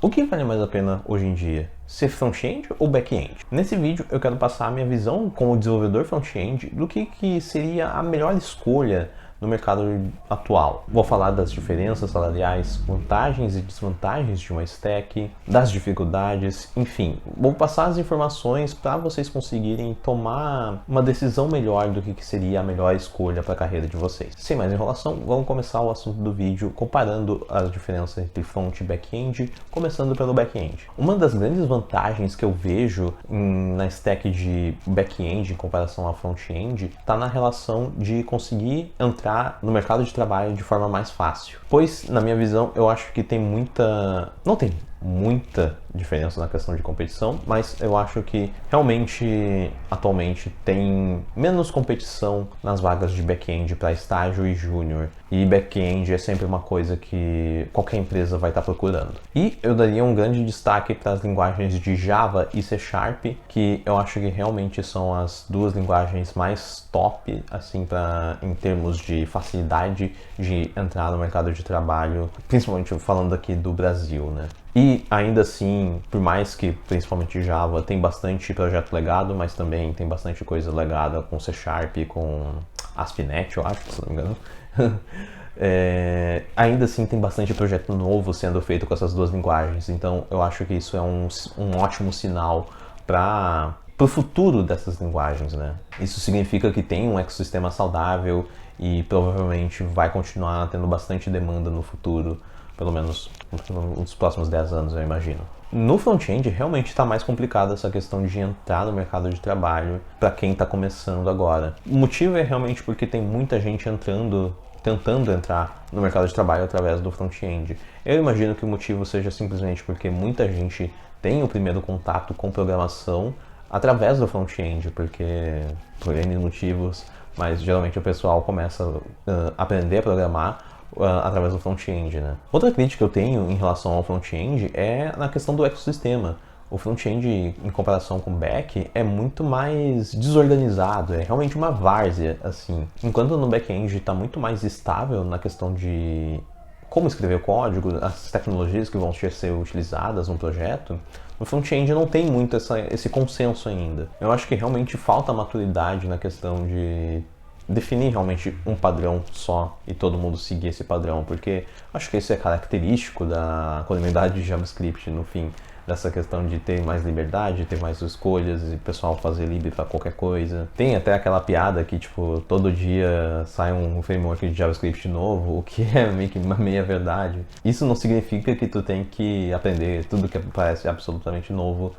O que vale mais a pena hoje em dia? Ser front-end ou back-end? Nesse vídeo eu quero passar a minha visão como desenvolvedor front-end do que seria a melhor escolha no mercado atual. Vou falar das diferenças salariais, vantagens e desvantagens de uma stack, das dificuldades, enfim, vou passar as informações para vocês conseguirem tomar uma decisão melhor do que seria a melhor escolha para a carreira de vocês. Sem mais enrolação, vamos começar o assunto do vídeo comparando as diferenças entre front e back-end, começando pelo back-end. Uma das grandes vantagens que eu vejo na stack de back-end em comparação à front-end está na relação de conseguir entrar no mercado de trabalho de forma mais fácil. Pois, na minha visão, eu acho que tem não tem muita diferença na questão de competição, mas eu acho que realmente atualmente tem menos competição nas vagas de back-end para estágio e júnior, e back-end é sempre uma coisa que qualquer empresa vai estar procurando. E eu daria um grande destaque para as linguagens de Java e C#, que eu acho que realmente são as duas linguagens mais top assim em termos de facilidade de entrar no mercado de trabalho, principalmente falando aqui do Brasil, né? E ainda assim, por mais que principalmente Java tem bastante projeto legado, mas também tem bastante coisa legada com C#, com ASP.NET, eu acho, se não me engano. Ainda assim tem bastante projeto novo sendo feito com essas duas linguagens, então eu acho que isso é um ótimo sinal para o futuro dessas linguagens, né? Isso significa que tem um ecossistema saudável e provavelmente vai continuar tendo bastante demanda no futuro, pelo menos nos próximos 10 anos, eu imagino. No front-end, realmente está mais complicado essa questão de entrar no mercado de trabalho para quem está começando agora. O motivo é realmente porque tem muita gente tentando entrar no mercado de trabalho através do front-end. Eu imagino que o motivo seja simplesmente porque muita gente tem o primeiro contato com programação através do front-end, porque por N motivos, mas geralmente o pessoal começa a aprender a programar através do front-end, né? Outra crítica que eu tenho em relação ao front-end é na questão do ecossistema. O front-end, em comparação com o back, é muito mais desorganizado, é realmente uma várzea, assim. Enquanto no back-end está muito mais estável na questão de como escrever o código, as tecnologias que vão ser utilizadas no projeto, no front-end não tem muito esse consenso ainda. Eu acho que realmente falta maturidade na questão de definir realmente um padrão só e todo mundo seguir esse padrão, porque acho que isso é característico da comunidade de JavaScript, no fim, dessa questão de ter mais liberdade, ter mais escolhas e o pessoal fazer livre para qualquer coisa. Tem até aquela piada que, tipo, todo dia sai um framework de JavaScript novo, o que é meio que uma meia verdade. Isso não significa que tu tem que aprender tudo que parece absolutamente novo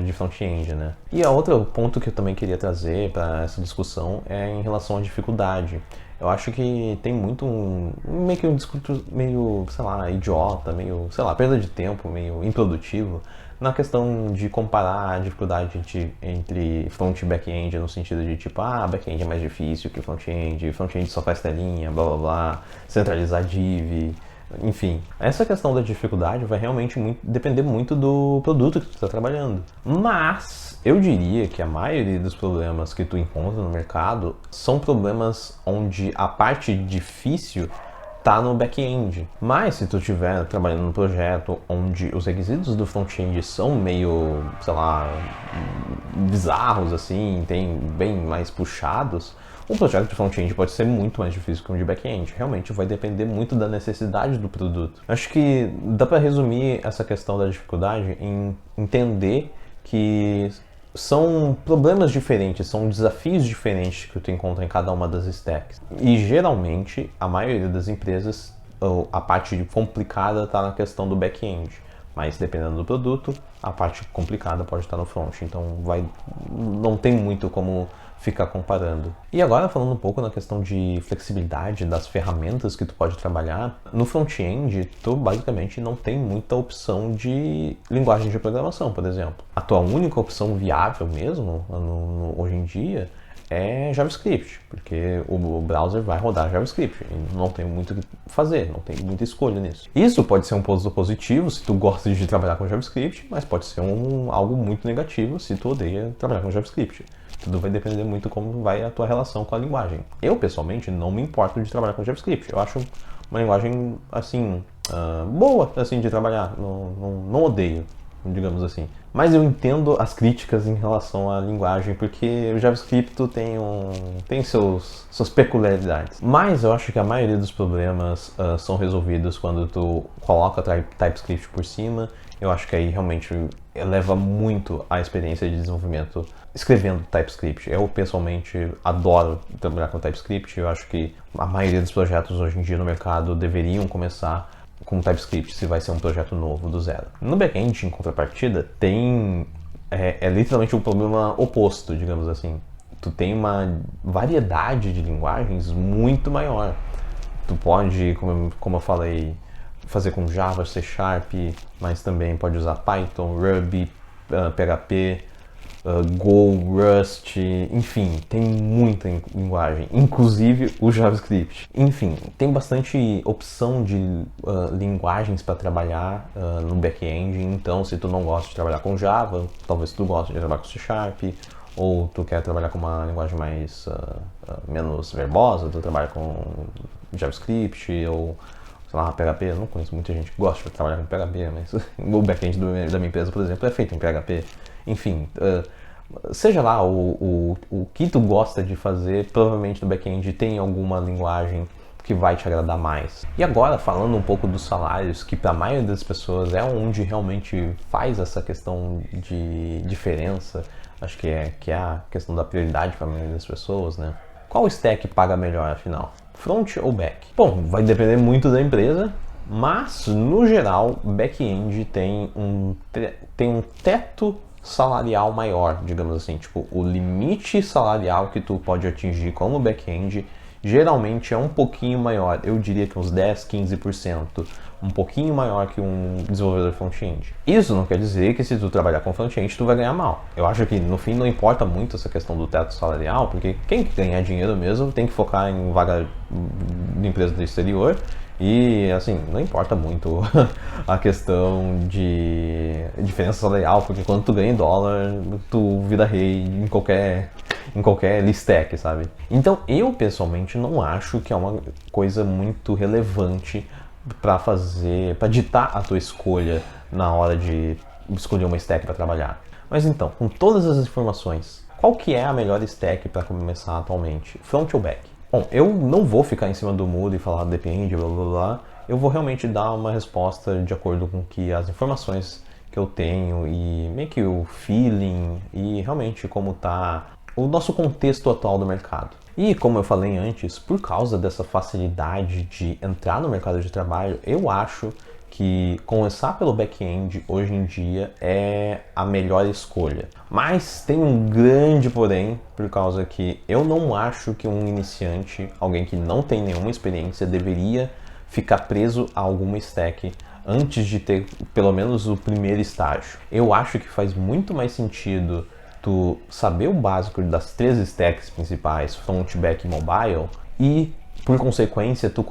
de front-end, né? E a outro ponto que eu também queria trazer para essa discussão é em relação à dificuldade. Eu acho que tem meio que um discurso meio, sei lá, idiota, meio, sei lá, perda de tempo, meio improdutivo na questão de comparar a dificuldade entre front e back-end no sentido de tipo, back-end é mais difícil que front-end só faz telinha, blá blá blá, centralizar div. Enfim, essa questão da dificuldade vai realmente depender muito do produto que tu está trabalhando. Mas eu diria que a maioria dos problemas que tu encontra no mercado são problemas onde a parte difícil está no back-end. Mas se tu estiver trabalhando num projeto onde os requisitos do front-end são meio, sei lá, bizarros assim, tem bem mais puxados, um projeto de front-end pode ser muito mais difícil que um de back-end. Realmente vai depender muito da necessidade do produto. Acho que dá para resumir essa questão da dificuldade em entender que são problemas diferentes, são desafios diferentes que tu encontra em cada uma das stacks. E geralmente, a maioria das empresas, a parte complicada está na questão do back-end. Mas dependendo do produto, a parte complicada pode estar no front. Então não tem muito como ficar comparando. E agora falando um pouco na questão de flexibilidade das ferramentas que tu pode trabalhar, no front-end tu basicamente não tem muita opção de linguagem de programação, por exemplo. A tua única opção viável mesmo hoje em dia é JavaScript, porque o browser vai rodar JavaScript e não tem muito o que fazer, não tem muita escolha nisso. Isso pode ser um ponto positivo se tu gosta de trabalhar com JavaScript, mas pode ser algo muito negativo se tu odeia trabalhar com JavaScript. Tudo vai depender muito como vai a tua relação com a linguagem. Eu, pessoalmente, não me importo de trabalhar com JavaScript. Eu acho uma linguagem, assim, boa, assim, de trabalhar. Não odeio, digamos assim. Mas eu entendo as críticas em relação à linguagem, porque o JavaScript tem suas peculiaridades. Mas eu acho que a maioria dos problemas são resolvidos quando tu coloca TypeScript por cima. Eu acho que aí realmente eleva muito a experiência de desenvolvimento escrevendo TypeScript. Eu, pessoalmente, adoro trabalhar com TypeScript. Eu acho que a maioria dos projetos hoje em dia no mercado deveriam começar com TypeScript se vai ser um projeto novo do zero. No back-end, em contrapartida, é literalmente um problema oposto, digamos assim. Tu tem uma variedade de linguagens muito maior. Tu pode, como eu falei, fazer com Java, C Sharp, mas também pode usar Python, Ruby, PHP, Go, Rust, enfim, tem muita linguagem, inclusive o JavaScript. Enfim, tem bastante opção de linguagens para trabalhar no back-end, então se tu não gosta de trabalhar com Java, talvez tu goste de trabalhar com C Sharp, ou tu quer trabalhar com uma linguagem mais menos verbosa, tu trabalha com JavaScript, ou sei lá, PHP. Eu não conheço muita gente que gosta de trabalhar com PHP, mas o back-end da minha empresa, por exemplo, é feito em PHP. Enfim, seja lá o que tu gosta de fazer, provavelmente no back-end tem alguma linguagem que vai te agradar mais. E agora, falando um pouco dos salários, que para a maioria das pessoas é onde realmente faz essa questão de diferença, acho que é a questão da prioridade para a maioria das pessoas, né? Qual stack paga melhor, afinal? Front ou back? Bom, vai depender muito da empresa, mas, no geral, back-end tem um teto salarial maior, digamos assim. Tipo, o limite salarial que tu pode atingir como back-end geralmente é um pouquinho maior. Eu diria que uns 10, 15%. Um pouquinho maior que um desenvolvedor front-end. Isso não quer dizer que se tu trabalhar com front-end tu vai ganhar mal. Eu acho que no fim não importa muito essa questão do teto salarial, porque quem ganhar dinheiro mesmo tem que focar em vaga de empresa do exterior. E assim, não importa muito a questão de diferença salarial, porque quando tu ganha em dólar, tu vira rei em qualquer listec, sabe? Então eu pessoalmente não acho que é uma coisa muito relevante para ditar a tua escolha na hora de escolher uma stack para trabalhar. Mas então, com todas as informações, qual que é a melhor stack para começar atualmente? Front ou back? Bom, eu não vou ficar em cima do muro e falar depende, blá blá blá. Eu vou realmente dar uma resposta de acordo com que as informações que eu tenho e meio que o feeling e realmente como tá o nosso contexto atual do mercado. E como eu falei antes, por causa dessa facilidade de entrar no mercado de trabalho, eu acho que começar pelo back-end hoje em dia é a melhor escolha. Mas tem um grande porém, por causa que eu não acho que um iniciante, alguém que não tem nenhuma experiência, deveria ficar preso a alguma stack antes de ter pelo menos o primeiro estágio. Eu acho que faz muito mais sentido tu saber o básico das 3 stacks principais, front, back e mobile, e por consequência tu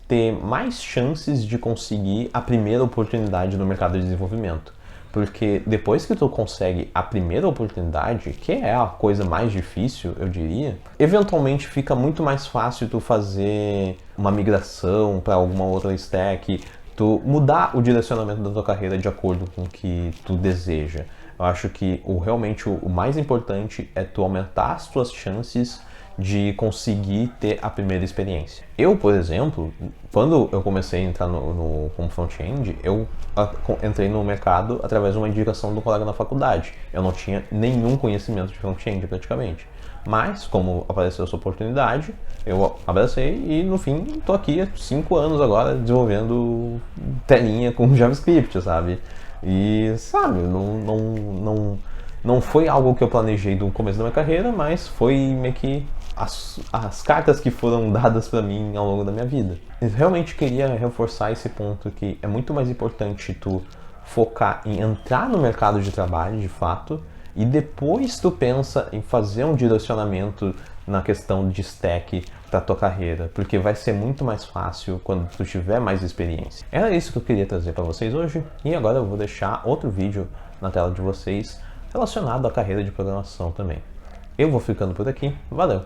ter mais chances de conseguir a primeira oportunidade no mercado de desenvolvimento. Porque depois que tu consegue a primeira oportunidade, que é a coisa mais difícil, eu diria, eventualmente fica muito mais fácil tu fazer uma migração para alguma outra stack, tu mudar o direcionamento da tua carreira de acordo com o que tu deseja. Eu acho que realmente o mais importante é tu aumentar as tuas chances de conseguir ter a primeira experiência. Eu, por exemplo, quando eu comecei a entrar como front-end, eu entrei no mercado através de uma indicação do colega na faculdade. Eu não tinha nenhum conhecimento de front-end praticamente. Mas, como apareceu essa oportunidade, eu abracei e, no fim, estou aqui há 5 anos agora desenvolvendo telinha com JavaScript, sabe? E, sabe, não foi algo que eu planejei do começo da minha carreira, mas foi meio que as cartas que foram dadas para mim ao longo da minha vida. Eu realmente queria reforçar esse ponto que é muito mais importante tu focar em entrar no mercado de trabalho, de fato, e depois tu pensa em fazer um direcionamento na questão de stack para tua carreira, porque vai ser muito mais fácil quando tu tiver mais experiência. Era isso que eu queria trazer para vocês hoje, e agora eu vou deixar outro vídeo na tela de vocês relacionado à carreira de programação também. Eu vou ficando por aqui, valeu!